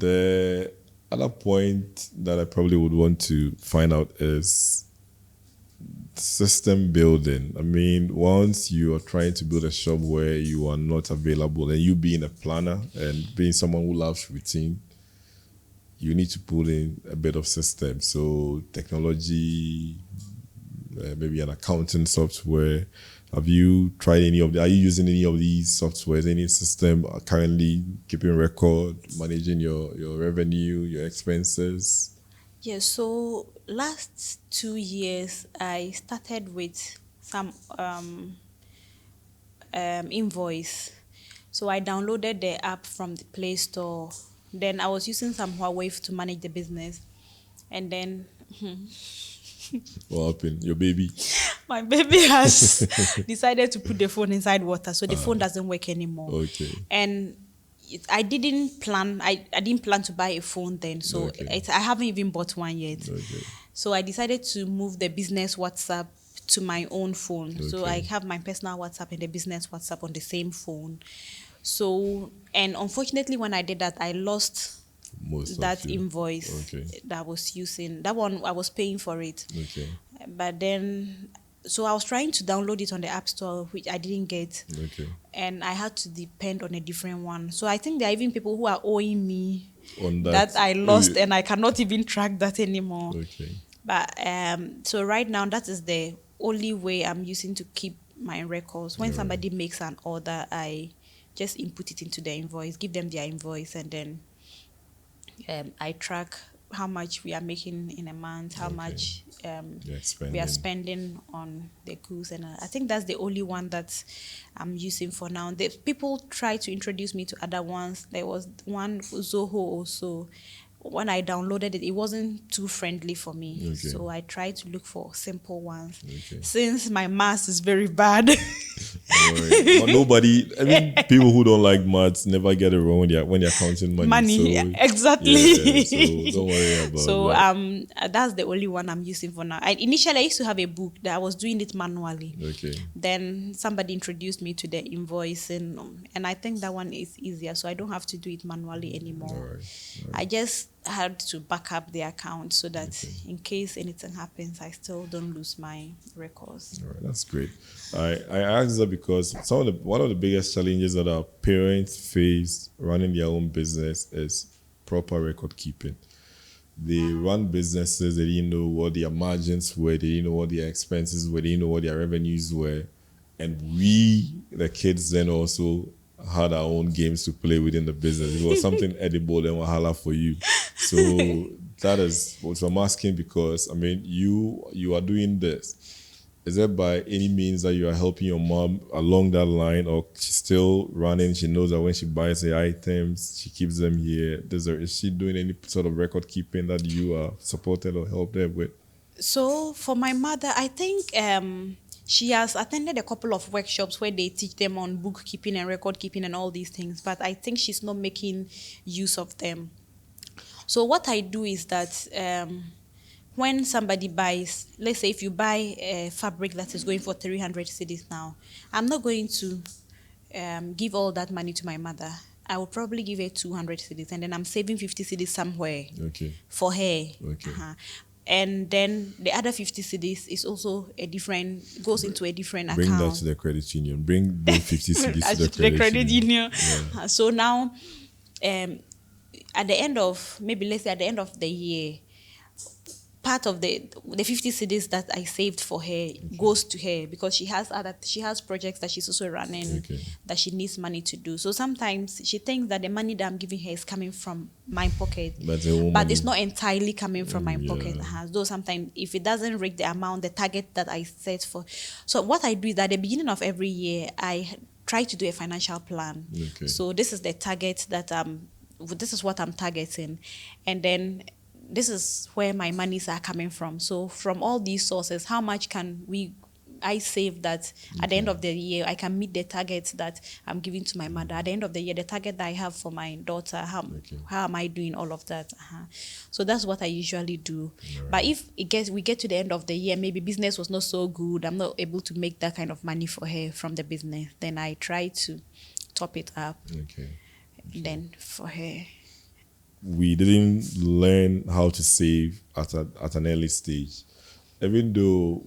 The other point that I probably would want to find out is system building. I mean, once you are trying to build a shop where you are not available, and you being a planner and being someone who loves routine, you need to put in a bit of system. So technology, maybe an accounting software. Have you tried any of are you using any of these softwares, any system currently keeping record, managing your revenue, your expenses? Yes, so last 2 years I started with some invoice. So I downloaded the app from the Play Store. Then I was using some Huawei to manage the business. And then What happened? Your baby? my baby has decided to put the phone inside water, so the phone doesn't work anymore. Okay. And I didn't plan. I didn't plan to buy a phone then, so Okay. I haven't even bought one yet. Okay. So I decided to move the business WhatsApp to my own phone. So I Okay. have my personal WhatsApp and the business WhatsApp on the same phone. So, and unfortunately, when I did that, I lost Most that of you. invoice Okay. that I was using. That one, I was paying for it. Okay. But then, so I was trying to download it on the App Store, which I didn't get. Okay. And I had to depend on a different one. So I think there are even people who are owing me On that that. I lost, and I cannot even track that anymore. Okay. But so right now, that is the only way I'm using to keep my records. When somebody makes an order, I just input it into the invoice, give them their invoice, and then I track how much we are making in a month, how much we are spending on the goods, and I think that's the only one that I'm using for now. People try to introduce me to other ones. There was one Zoho also. When I downloaded it, it wasn't too friendly for me. Okay. So I tried to look for simple ones. Okay. Since my maths is very bad. But nobody, I mean, people who don't like maths never get it wrong when they're counting money. So, exactly. Yeah, so don't worry about So that. that's the only one I'm using for now. Initially, I used to have a book that I was doing it manually. Okay. Then somebody introduced me to the invoicing, and I think that one is easier, so I don't have to do it manually anymore. All right. I just had to back up the account so that in case anything happens, I still don't lose my records. All right, that's great. I asked that because one of the biggest challenges that our parents face running their own business is proper record keeping. They run businesses, they didn't know what their margins were, they didn't know what their expenses were, they didn't know what their revenues were. And we, the kids, then also had our own games to play within the business. It was something edible, then wahala for you. So that is what I'm asking, because I mean, you are doing this. Is it by any means that you are helping your mom along that line, or she's still running? She knows that when she buys the items, she keeps them here. Is she doing any sort of record keeping that you are supported or helped her with? So for my mother, I think she has attended a couple of workshops where they teach them on bookkeeping and record keeping and all these things, but I think she's not making use of them. So what I do is that when somebody buys, let's say if you buy a fabric that is going for 300 cedis now, I'm not going to give all that money to my mother. I will probably give her 200 cedis, and then I'm saving 50 cedis somewhere for her. Okay. And then the other 50 cedis is also goes into a different account. Bring that to the credit union. Bring those 50 cedis to the credit union. Yeah. So now, at the end of, maybe let's say at the end of the year, part of the 50 cedis that I saved for her goes to her, because she has projects that she's also running that she needs money to do. So sometimes she thinks that the money that I'm giving her is coming from my pocket, but it's not entirely coming from my pocket. Though sometimes if it doesn't reach the amount, the target that I set for. So what I do is that at the beginning of every year, I try to do a financial plan. So this is the target that this is what I'm targeting, and then this is where my monies are coming from. So from all these sources, how much can I save that at the end of the year I can meet the targets that I'm giving to my mother? At the end of the year, the target that I have for my daughter, how am I doing all of that? So that's what I usually do. But if we get to the end of the year, maybe business was not so good, I'm not able to make that kind of money for her from the business, then I try to top it up. Then for her. we didn't learn how to save at an early stage. Even though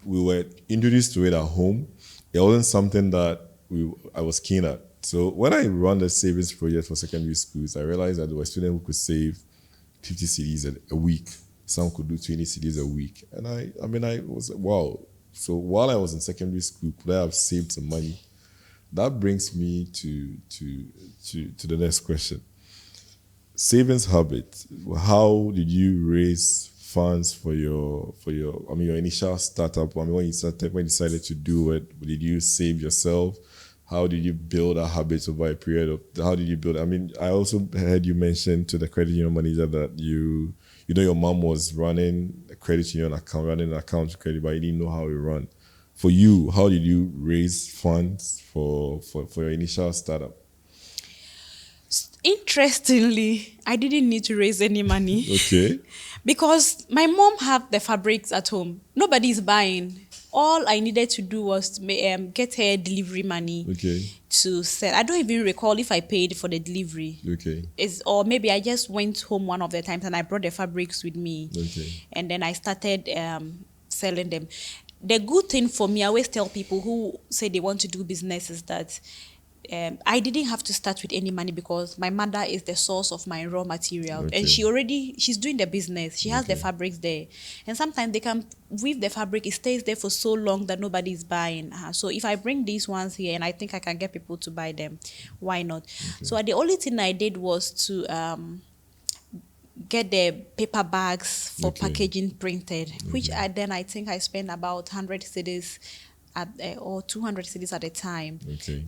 we were introduced to it at home, it wasn't something that I was keen at. So when I ran the savings project for secondary schools, I realized that there were students who could save 50 CDs a week. Some could do 20 CDs a week. And I was, wow. So while I was in secondary school, could I have saved some money? That brings me to the next question. Savings habit. How did you raise funds for your your initial startup? When you decided to do it, did you save yourself? How did you build a habit over a period of? How did you build? I also heard you mention to the credit union manager that your mom was running a credit union account, running an account to credit, but you didn't know how it run. For you, how did you raise funds for your initial startup? Interestingly, I didn't need to raise any money. Okay. Because my mom had the fabrics at home. Nobody's buying. All I needed to do was to get her delivery money to sell. I don't even recall if I paid for the delivery. Okay. Or maybe I just went home one of the times and I brought the fabrics with me. Okay. And then I started selling them. The good thing for me, I always tell people who say they want to do business is that I didn't have to start with any money because my mother is the source of my raw material. Okay. And she's doing the business. She has the fabrics there. And sometimes they can weave the fabric, it stays there for so long that nobody is buying. So if I bring these ones here and I think I can get people to buy them, why not? Okay. So the only thing I did was to get the paper bags for packaging printed, which I think I spent about 100 cedis or 200 cedis at a time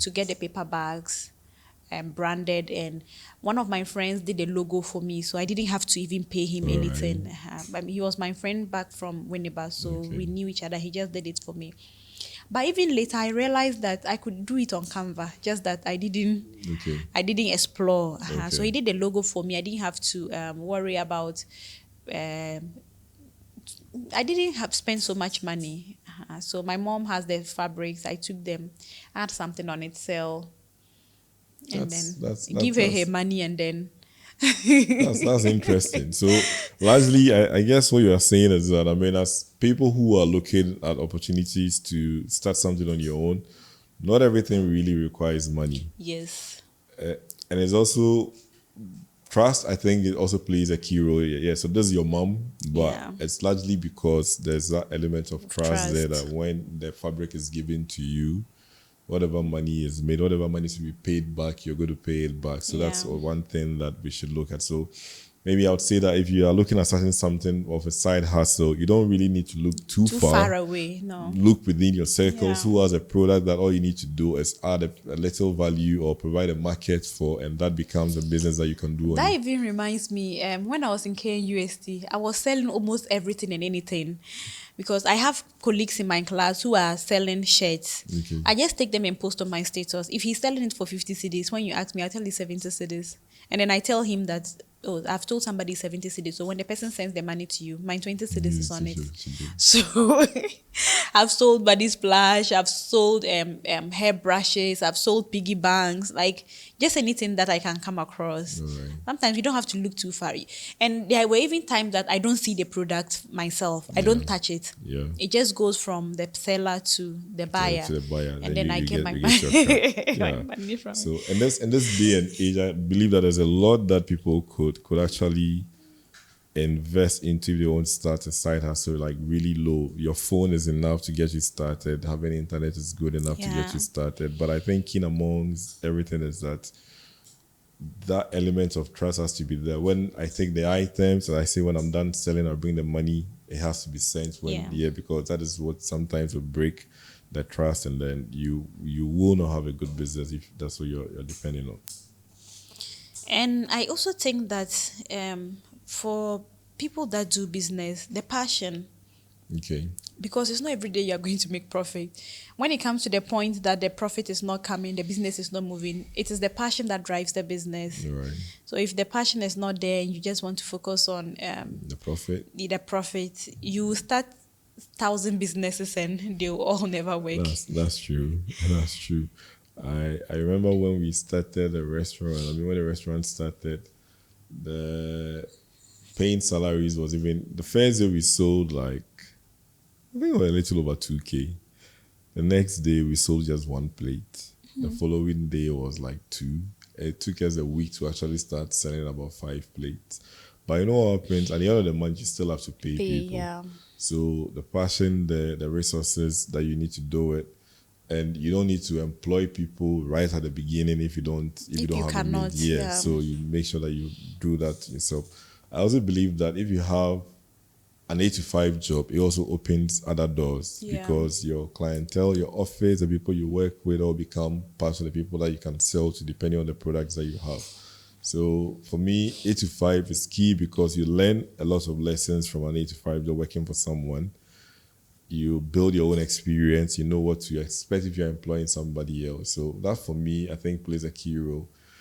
to get the paper bags branded. And one of my friends did a logo for me, so I didn't have to even pay him anything. He was my friend back from Winneba, so we knew each other. He just did it for me. But even later, I realized that I could do it on Canva, just that I didn't explore. So he did the logo for me. I didn't have to worry about. I didn't have spent so much money. So my mom has the fabrics. I took them, add something on it, sell, and then give her money, and then. That's interesting. So largely, I guess what you are saying is that, as people who are looking at opportunities to start something on your own, not everything really requires money. Yes. And it's also trust. I think it also plays a key role. Yeah. So this is your mom, but it's largely because there's that element of trust there that when the fabric is given to you, whatever money is made, whatever money is to be paid back, you're going to pay it back. So that's one thing that we should look at. So maybe I would say that if you are looking at starting something of a side hustle, you don't really need to look too far away. No. Look within your circles. Who has a product that all you need to do is add a little value or provide a market for, and that becomes a business that you can do. That even reminds me, when I was in KNUST, I was selling almost everything and anything. Because I have colleagues in my class who are selling shirts. I just take them and post on my status. If he's selling it for 50 cedis, when you ask me, I tell you 70 cedis. And then I tell him that, I've told somebody 70 cedis. So when the person sends the money to you, my 20 cedis is on it. So I've sold body splash, I've sold hair brushes, I've sold piggy banks, like just anything that I can come across. Sometimes you don't have to look too far. And there were even times that I don't see the product myself. I don't touch it. It just goes from the seller to the buyer. And then I get my money from it. So in this day and age, I believe that there's a lot that people could actually invest into if they want to start a side hustle, like really low. Your phone is enough to get you started. Having internet is good enough to get you started. But I think in amongst everything is that element of trust has to be there. When I take the items and I say when I'm done selling, I bring the money, it has to be sent because that is what sometimes will break the trust, and then you will not have a good business if that's what you're depending on. And I also think that for people that do business, the passion. Because it's not every day you're going to make profit. When it comes to the point that the profit is not coming, the business is not moving, it is the passion that drives the business. So if the passion is not there and you just want to focus on the profit, you start 1,000 businesses and they will all never work. That's true. That's true. I remember when we started a restaurant. When the restaurant started, The paying salaries was even the first day we sold like I think we were a little over 2K. The next day we sold just one plate. The following day was like two. It took us a week to actually start selling about 5 plates. But you know what happens? At the end of the month, you still have to pay people. Yeah. So the passion, the resources that you need to do it, and you don't need to employ people right at the beginning if you don't If you have the means. cannot, yeah. So you make sure that you do that yourself. I also believe that if you have an 8 to 5 job, it also opens other doors Yeah. because your clientele, your office, the people you work with all become parts of the people that you can sell to depending on the products that you have. So for me, 8 to 5 is key because you learn a lot of lessons from an 8 to 5 job working for someone. You build your own experience, you know what to expect if you're employing somebody else. So that for me, I think plays a key role.